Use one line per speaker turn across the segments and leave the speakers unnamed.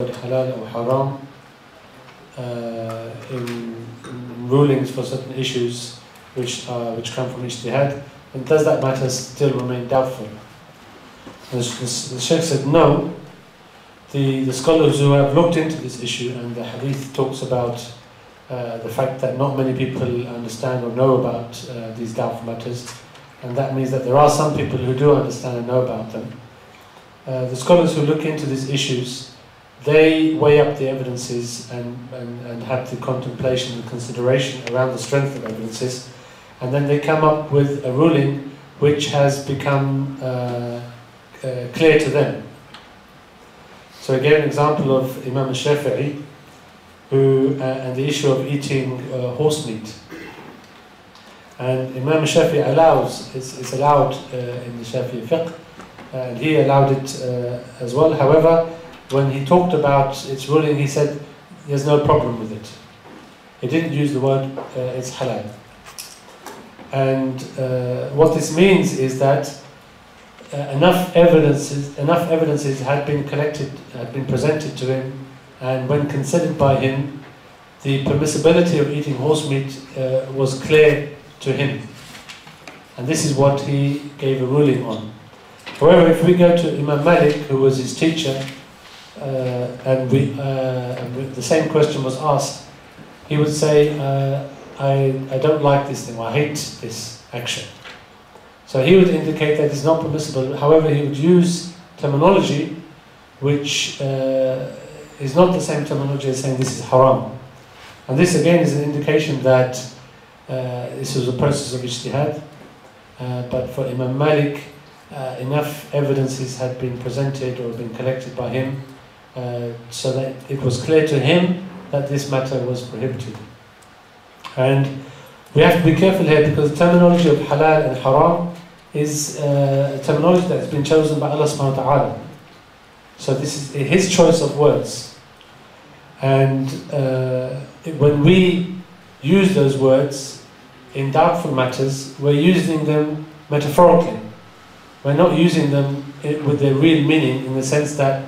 halal or haram in rulings for certain issues which come from ijtihad, and does that matter still remain doubtful? The Sheikh said no. The scholars who have looked into this issue, and the Hadith talks about the fact that not many people understand or know about these doubtful matters, and that means that there are some people who do understand and know about them. The scholars who look into these issues, they weigh up the evidences and have the contemplation and consideration around the strength of evidences, and then they come up with a ruling which has become clear to them. So I gave an example of Imam al-Shafi'i, who and the issue of eating horse meat. And Imam al-Shafi'i it's allowed in the Shafi'i fiqh, and he allowed it as well. However, when he talked about its ruling, he said there's no problem with it. He didn't use the word it's halal. And what this means is that enough evidences had been collected, had been presented to him, and when considered by him, the permissibility of eating horse meat was clear to him. And this is what he gave a ruling on. However, if we go to Imam Malik, who was his teacher, and the same question was asked, he would say, I don't like this thing, I hate this action. So he would indicate that it's not permissible. However, he would use terminology which is not the same terminology as saying this is haram. And this again is an indication that this was a process of ijtihad, but for Imam Malik, enough evidences had been presented or been collected by him so that it was clear to him that this matter was prohibited. And we have to be careful here, because the terminology of halal and haram is a terminology that has been chosen by Allah subhanahu wa ta'ala. So this is His choice of words. And when we use those words in doubtful matters, we're using them metaphorically. We're not using them with their real meaning, in the sense that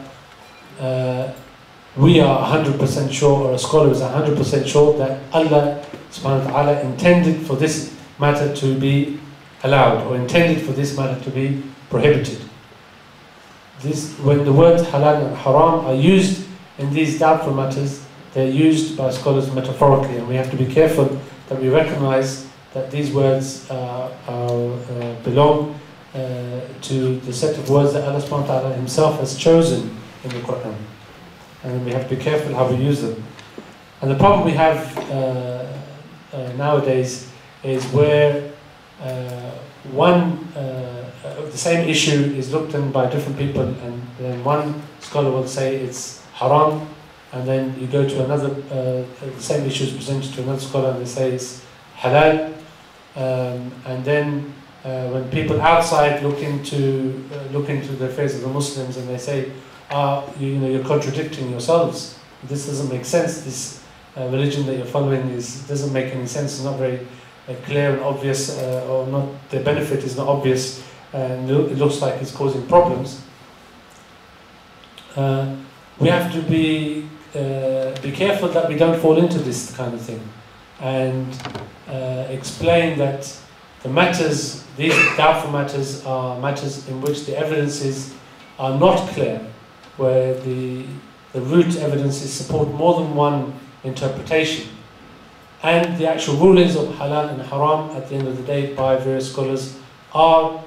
we are 100% sure, or a scholar is 100% sure, that Allah subhanahu wa ta'ala intended for this matter to be allowed, or intended for this matter to be prohibited. When the words halal and haram are used in these doubtful matters, they're used by scholars metaphorically, and we have to be careful that we recognize that these words belong to the set of words that Allah subhanahu wa ta'ala Himself has chosen in the Quran. And we have to be careful how we use them. And the problem we have nowadays is where the same issue is looked at by different people, and then one scholar will say it's haram, and then you go to another, the same issue is presented to another scholar and they say it's halal, and then when people outside look into the affairs of the Muslims, and they say, you're contradicting yourselves, this doesn't make sense, this religion that you're following doesn't make any sense, it's not very clear and obvious, or not, the benefit is not obvious, and it looks like it's causing problems. We have to be careful that we don't fall into this kind of thing, and explain that the matters, these doubtful matters, are matters in which the evidences are not clear, where the root evidences support more than one interpretation, and the actual rulings of halal and haram at the end of the day by various scholars are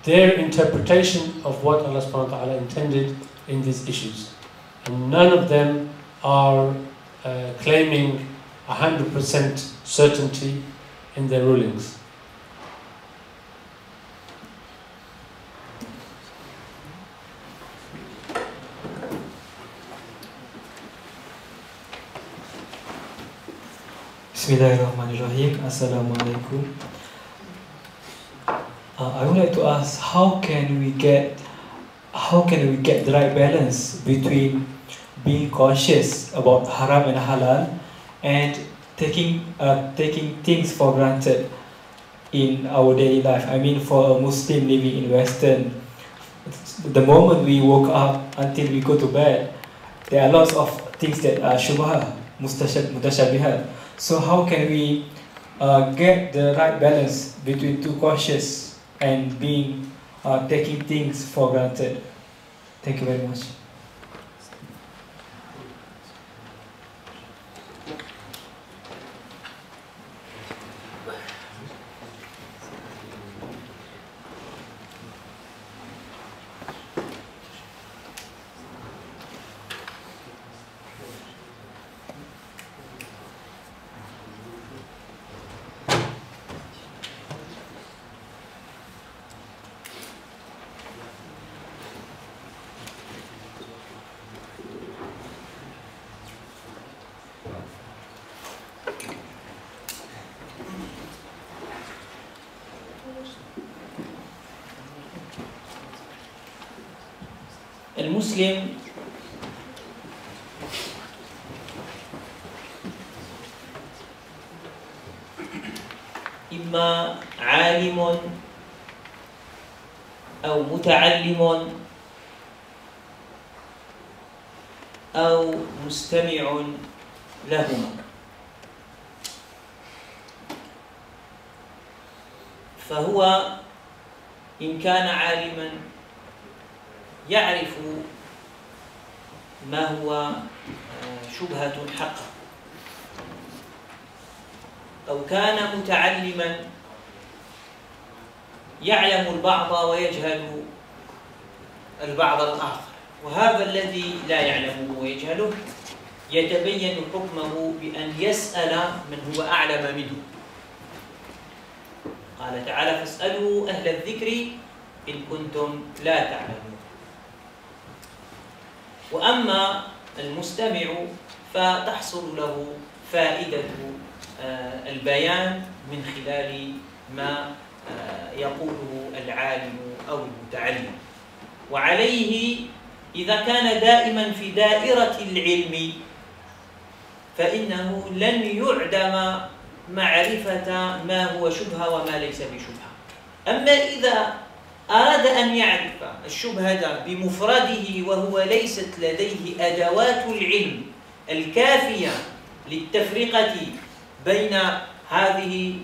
their interpretation of what Allah subhanahu wa ta'ala intended in these issues, and none of them are claiming 100% certainty in their rulings.
Bismillahirrahmanirrahim. Assalamu alaikum. I would like to ask, how can we get the right balance between being conscious about haram and halal and taking things for granted in our daily life? I mean, for a Muslim living in Western, the moment we woke up until we go to bed, there are lots of things that are shubha, mutashabihat. So how can we get the right balance between too cautious and being taking things for granted? Thank you very much. المسلم إما عالم أو متعلم أو مستمع لهما، فهو إن كان عالما يعرف ما هو شبهة حقه، أو كان متعلما يعلم البعض ويجهل البعض الآخر، وهذا الذي لا يعلمه ويجهله يتبين حكمه بأن يسأل من هو أعلم منه. قال تعالى: فاسألوا أهل الذكر إن كنتم لا تعلمون. وأما المستمع فتحصل له فائدة البيان من خلال ما يقوله العالم أو المتعلم، وعليه إذا كان دائما في دائرة العلم فإنه لن يعدم معرفة ما هو شبهة وما ليس بشبهة. أما إذا أراد أن يعرف الشبهة بمفرده وهو ليست لديه أدوات العلم الكافية للتفرقة بين هذه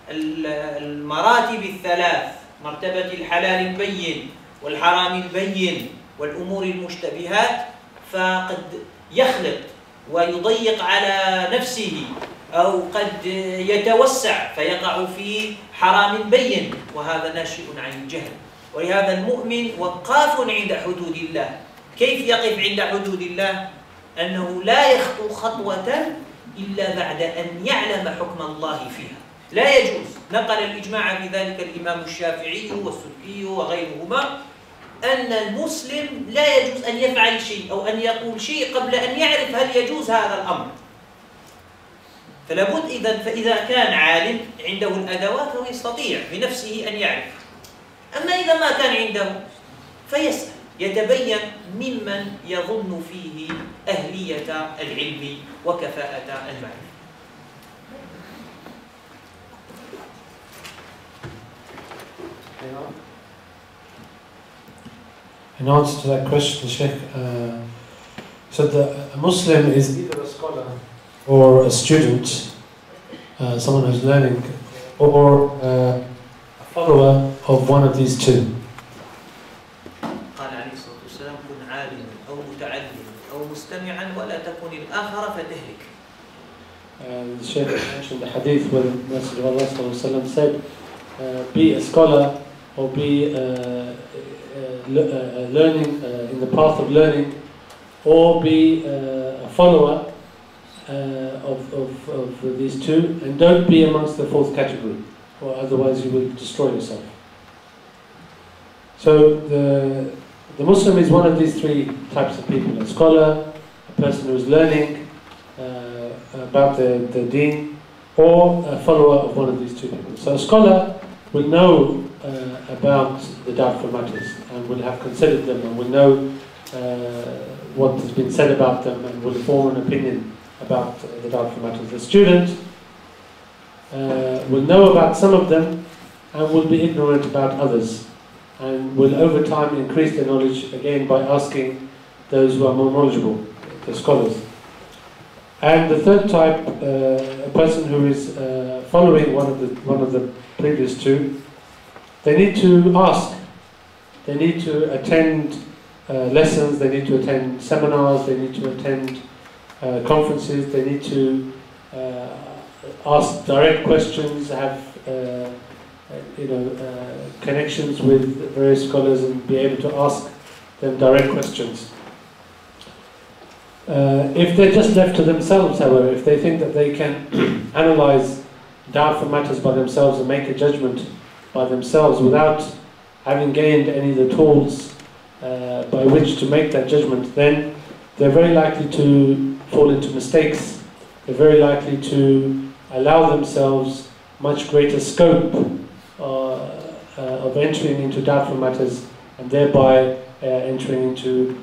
المراتب الثلاث، مرتبة الحلال البين والحرام البين والأمور المشتبهات، فقد يخلط ويضيق على نفسه، أو قد يتوسع فيقع في حرام بين، وهذا ناشئ عن الجهل. ولهذا المؤمن وقاف عند حدود الله. كيف يقف عند حدود الله؟ أنه لا يخطو خطوة إلا بعد أن يعلم حكم الله فيها. لا يجوز، نقل الإجماع في ذلك الإمام الشافعي والسدكي وغيرهما، أن المسلم لا يجوز أن يفعل شيء أو أن يقول شيء قبل أن يعرف هل يجوز هذا الأمر. فلابد فإذا كان عالم عنده الأدوات ويستطيع بنفسه أن يعرف. أما إذا ما كان عنده فيسأل، يتبين ممن يظن فيه أهلية العلم وكفاءة المعرفة.
In answer to that question, Sheikh said that a Muslim is either a scholar or a student, someone who's learning, or a follower of one of these two.
قال عليه الصلاة والسلام: كن عالما أو متعلما أو مستمعا ولا تكن الآخر فتهلك.
The Sheikh mentioned the Hadith where the Messenger of Allah said, be a scholar or be learning in the path of learning, or be a follower of these two, and don't be amongst the fourth category, or otherwise you will destroy yourself. So the Muslim is one of these three types of people: a scholar, a person who is learning about the deen, or a follower of one of these two people. So a scholar will know about the doubtful matters, and will have considered them, and will know what has been said about them, and will form an opinion about the doubtful matters. The student will know about some of them and will be ignorant about others, and will over time increase their knowledge again by asking those who are more knowledgeable. the scholars. And the third type, a person who is following one of the previous two, they need to ask. They need to attend lessons, they need to attend seminars, they need to attend conferences, they need to ask direct questions, have connections with various scholars and be able to ask them direct questions. If they're just left to themselves, however, if they think that they can analyze doubtful matters by themselves and make a judgment by themselves without having gained any of the tools by which to make that judgment, then they're very likely to fall into mistakes. They're very likely to allow themselves much greater scope of entering into doubtful matters and thereby entering into